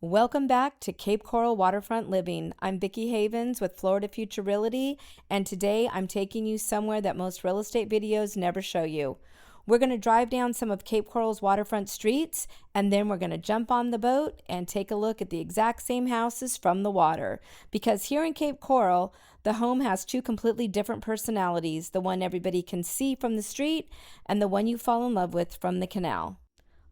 Welcome back to Cape Coral Waterfront Living. I'm Vicki Havens with Florida Future Realty, and today I'm taking you somewhere that most real estate videos never show you. We're going to drive down some of Cape Coral's waterfront streets, and then we're going to jump on the boat and take a look at the exact same houses from the water. Because here in Cape Coral, the home has two completely different personalities, the one everybody can see from the street and the one you fall in love with from the canal.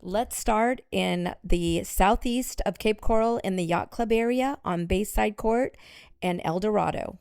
Let's start in the southeast of Cape Coral in the Yacht Club area on Bayside Court and El Dorado.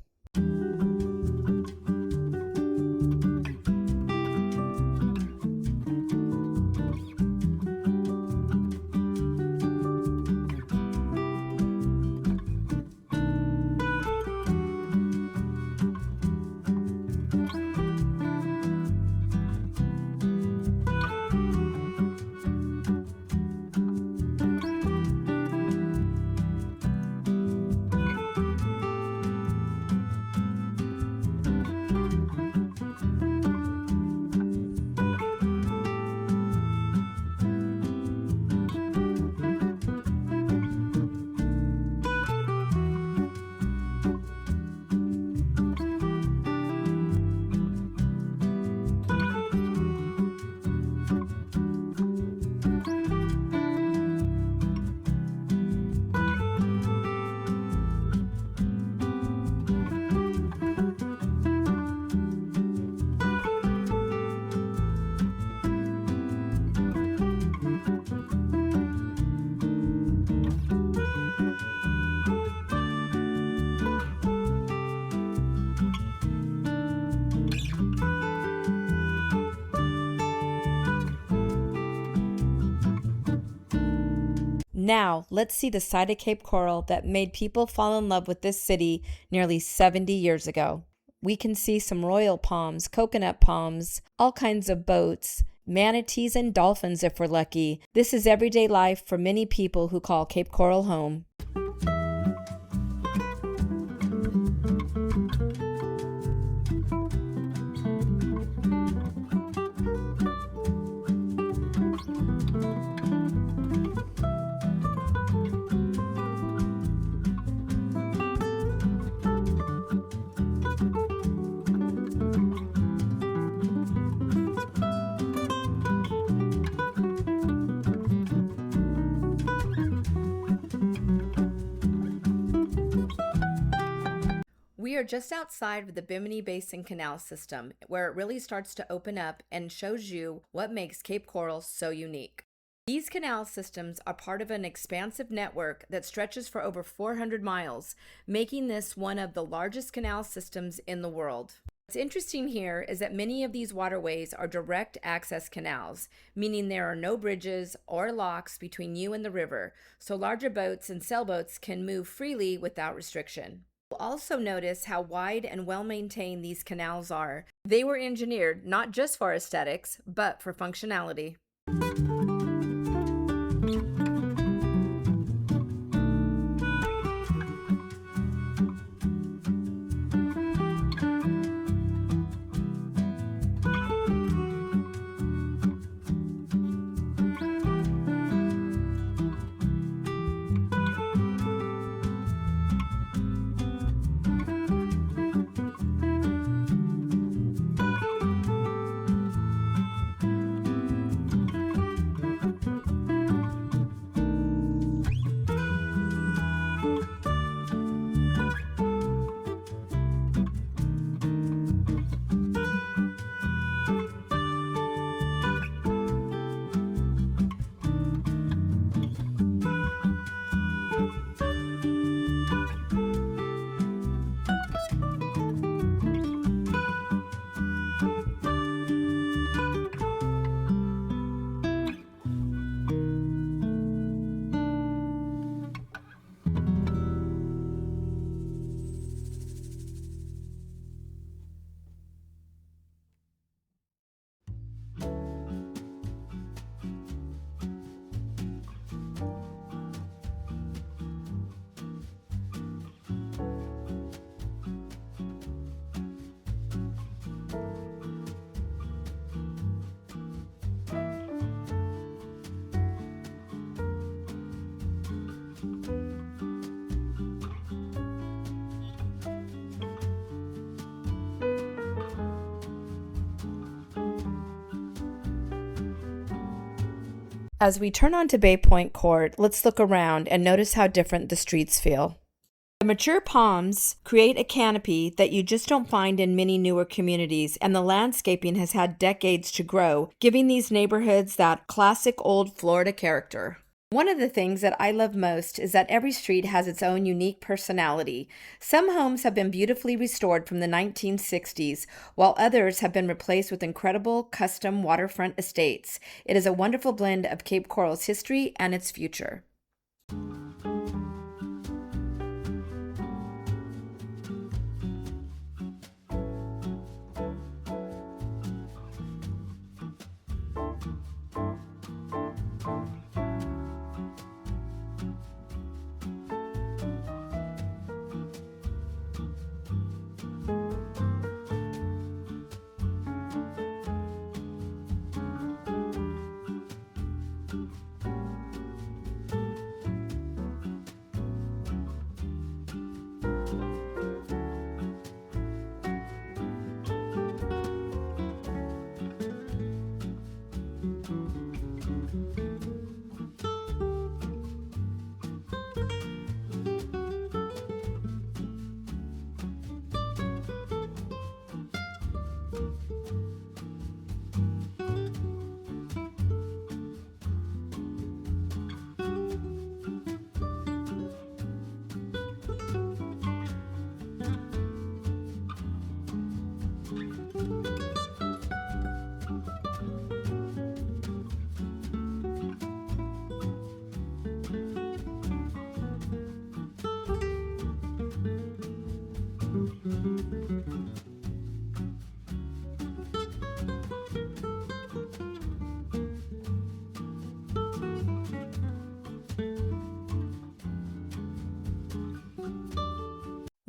Now, let's see the side of Cape Coral that made people fall in love with this city nearly 70 years ago. We can see some royal palms, coconut palms, all kinds of boats, manatees and dolphins if we're lucky. This is everyday life for many people who call Cape Coral home. We are just outside of the Bimini Basin canal system, where it really starts to open up and shows you what makes Cape Coral so unique. These canal systems are part of an expansive network that stretches for over 400 miles, making this one of the largest canal systems in the world. What's interesting here is that many of these waterways are direct access canals, meaning there are no bridges or locks between you and the river, so larger boats and sailboats can move freely without restriction. You'll also notice how wide and well-maintained these canals are. They were engineered not just for aesthetics, but for functionality. As we turn onto Bay Point Court, let's look around and notice how different the streets feel. The mature palms create a canopy that you just don't find in many newer communities, and the landscaping has had decades to grow, giving these neighborhoods that classic old Florida character. One of the things that I love most is that every street has its own unique personality. Some homes have been beautifully restored from the 1960s, while others have been replaced with incredible custom waterfront estates. It is a wonderful blend of Cape Coral's history and its future.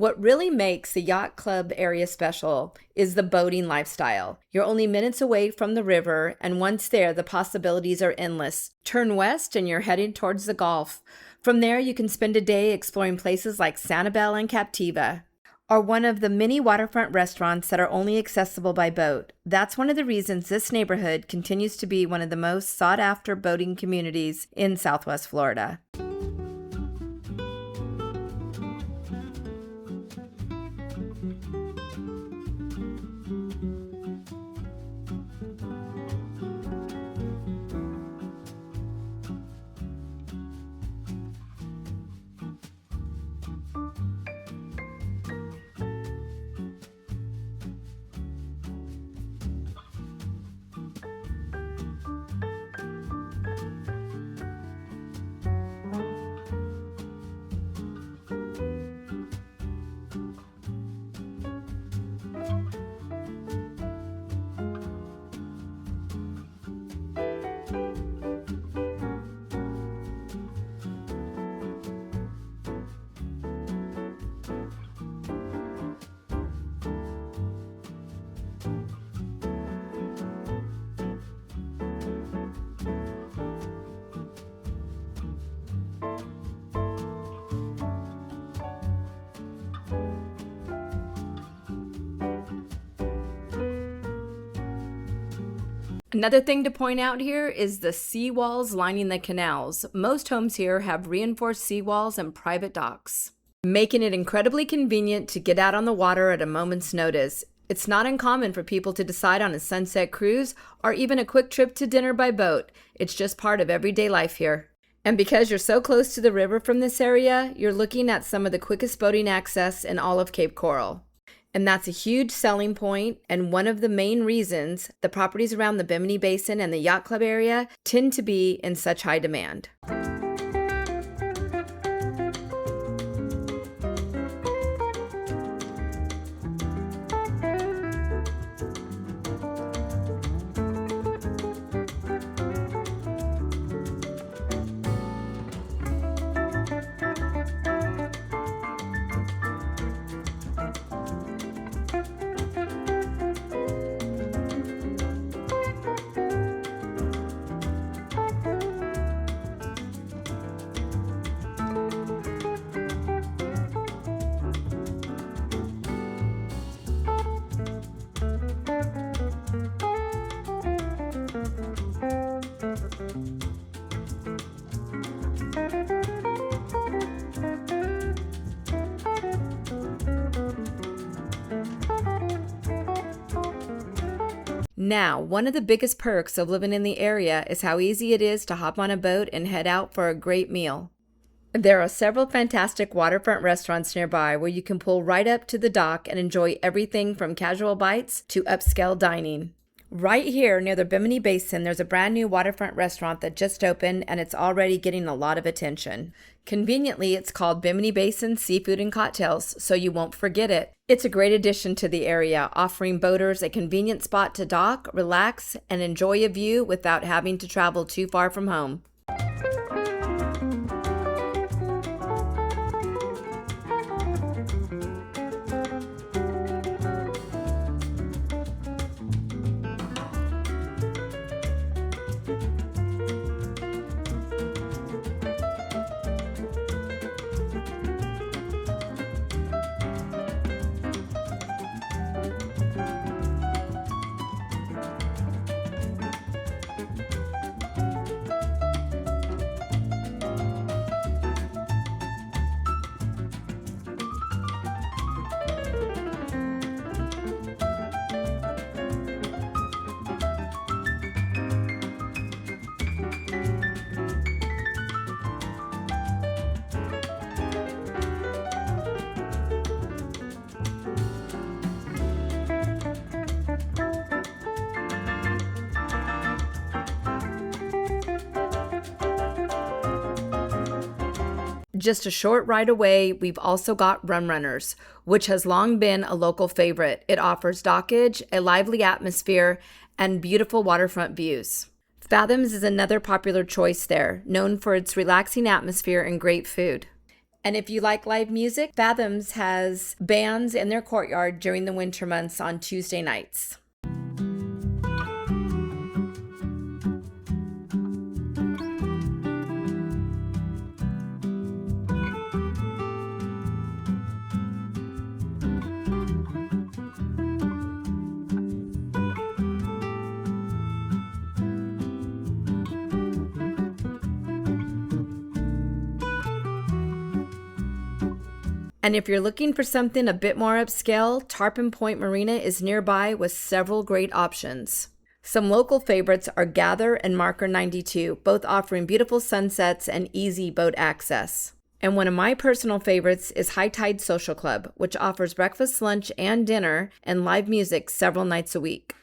What really makes the yacht club area special is the boating lifestyle. You're only minutes away from the river, and once there, the possibilities are endless. Turn west and you're heading towards the Gulf. From there, you can spend a day exploring places like Sanibel and Captiva, or one of the many waterfront restaurants that are only accessible by boat. That's one of the reasons this neighborhood continues to be one of the most sought-after boating communities in Southwest Florida. Another thing to point out here is the seawalls lining the canals. Most homes here have reinforced seawalls and private docks, making it incredibly convenient to get out on the water at a moment's notice. It's not uncommon for people to decide on a sunset cruise or even a quick trip to dinner by boat. It's just part of everyday life here. And because you're so close to the river from this area, you're looking at some of the quickest boating access in all of Cape Coral. And that's a huge selling point, and one of the main reasons the properties around the Bimini Basin and the yacht club area tend to be in such high demand. Now, one of the biggest perks of living in the area is how easy it is to hop on a boat and head out for a great meal. There are several fantastic waterfront restaurants nearby where you can pull right up to the dock and enjoy everything from casual bites to upscale dining. Right here near the Bimini Basin, there's a brand new waterfront restaurant that just opened and it's already getting a lot of attention. Conveniently, it's called Bimini Basin Seafood and Cocktails, so you won't forget it. It's a great addition to the area, offering boaters a convenient spot to dock, relax, and enjoy a view without having to travel too far from home. Just a short ride away, we've also got Rum Runners, which has long been a local favorite. It offers dockage, a lively atmosphere, and beautiful waterfront views. Fathoms is another popular choice there, known for its relaxing atmosphere and great food. And if you like live music, Fathoms has bands in their courtyard during the winter months on Tuesday nights. And if you're looking for something a bit more upscale, Tarpon Point Marina is nearby with several great options. Some local favorites are Gather and Marker 92, both offering beautiful sunsets and easy boat access. And one of my personal favorites is High Tide Social Club, which offers breakfast, lunch, and dinner and live music several nights a week.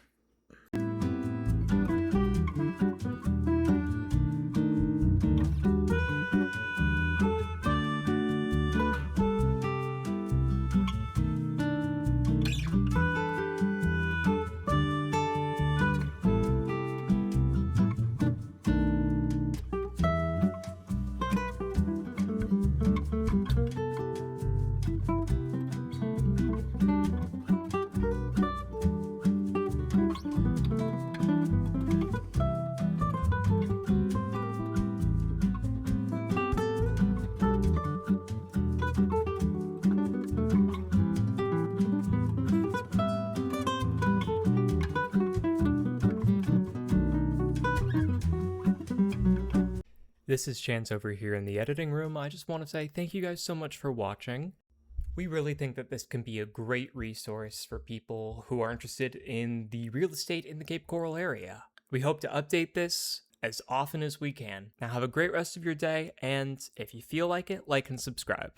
This is Chance over here in the editing room. I just want to say thank you guys so much for watching. We really think that this can be a great resource for people who are interested in the real estate in the Cape Coral area. We hope to update this as often as we can. Now have a great rest of your day, and if you feel like it, like and subscribe.